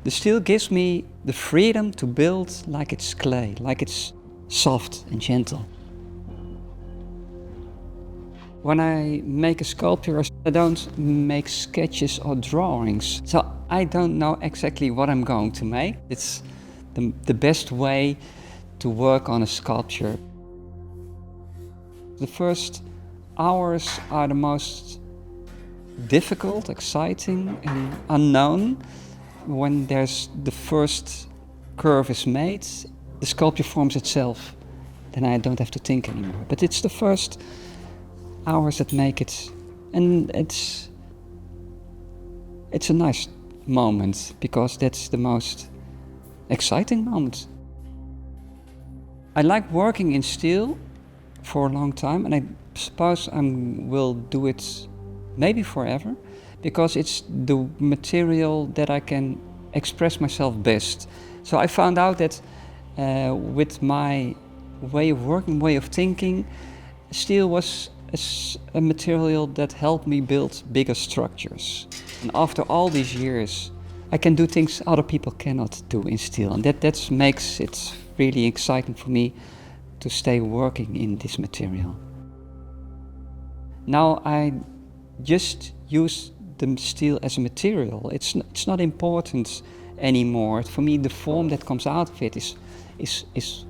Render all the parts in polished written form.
The steel gives me the freedom to build like it's clay, like it's soft and gentle. When I make a sculpture, I don't make sketches or drawings. So I don't know exactly what I'm going to make. It's the best way to work on a sculpture. The first hours are the most difficult, exciting and unknown. When there's the first curve is made, the sculpture forms itself. Then I don't have to think anymore. But it's the first hours that make it, and it's a nice moment because that's the most exciting moment. I like working in steel for a long time, and I suppose I will do it maybe forever, because it's the material that I can express myself best. So I found out that with my way of working, way of thinking, steel was a material that helped me build bigger structures. And after all these years, I can do things other people cannot do in steel, and that makes it really exciting for me to stay working in this material. Now I just use the steel as a material. It's not important anymore. For me, the form that comes out of it is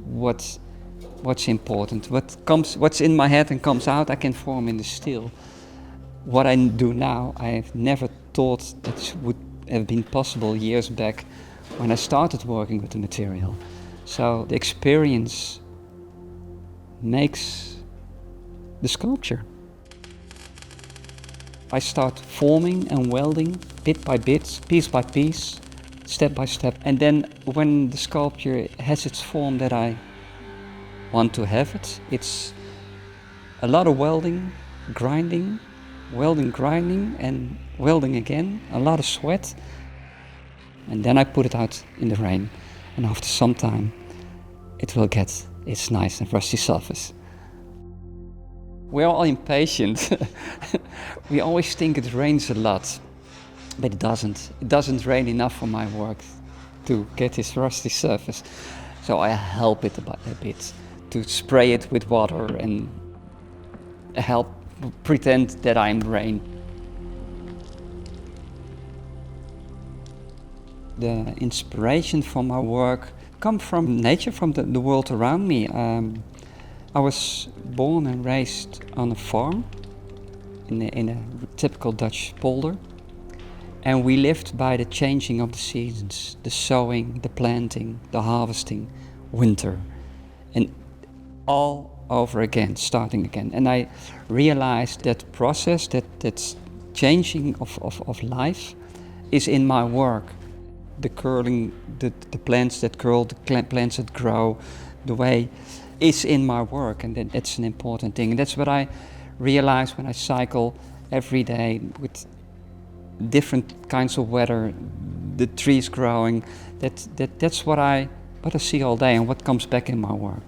what's important. What's in my head and comes out, I can form in the steel. What I do now, I've never thought that would have been possible years back when I started working with the material. So the experience makes the sculpture. I start forming and welding bit by bit, piece by piece, step by step. And then when the sculpture has its form that I want to have it, it's a lot of welding, grinding, and welding again, a lot of sweat. And then I put it out in the rain. And after some time, it will get its nice and rusty surface. We're all impatient. We always think it rains a lot, but it doesn't. It doesn't rain enough for my work to get this rusty surface. So I help it a bit to spray it with water and help pretend that I'm rain. The inspiration for my work comes from nature, from the world around me. I was born and raised on a farm in a typical Dutch polder, and we lived by the changing of the seasons, the sowing, the planting, the harvesting, winter, and all over again, starting again. And I realized that process, that changing of life is in my work. The curling, the plants that curl, the plants that grow, the way is in my work, and that's an important thing. And that's what I realize when I cycle every day with different kinds of weather, the trees growing. That's what I see all day and what comes back in my work.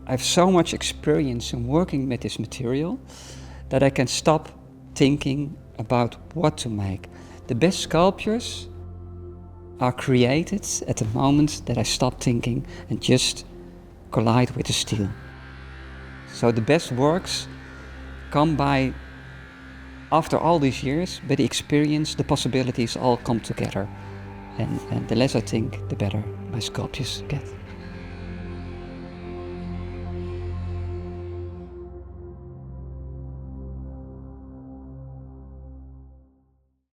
I have so much experience in working with this material that I can stop thinking about what to make. The best sculptures are created at the moment that I stop thinking and just collide with the steel. So the best works come by, after all these years, by the experience, the possibilities all come together. And the less I think, the better my sculptures get.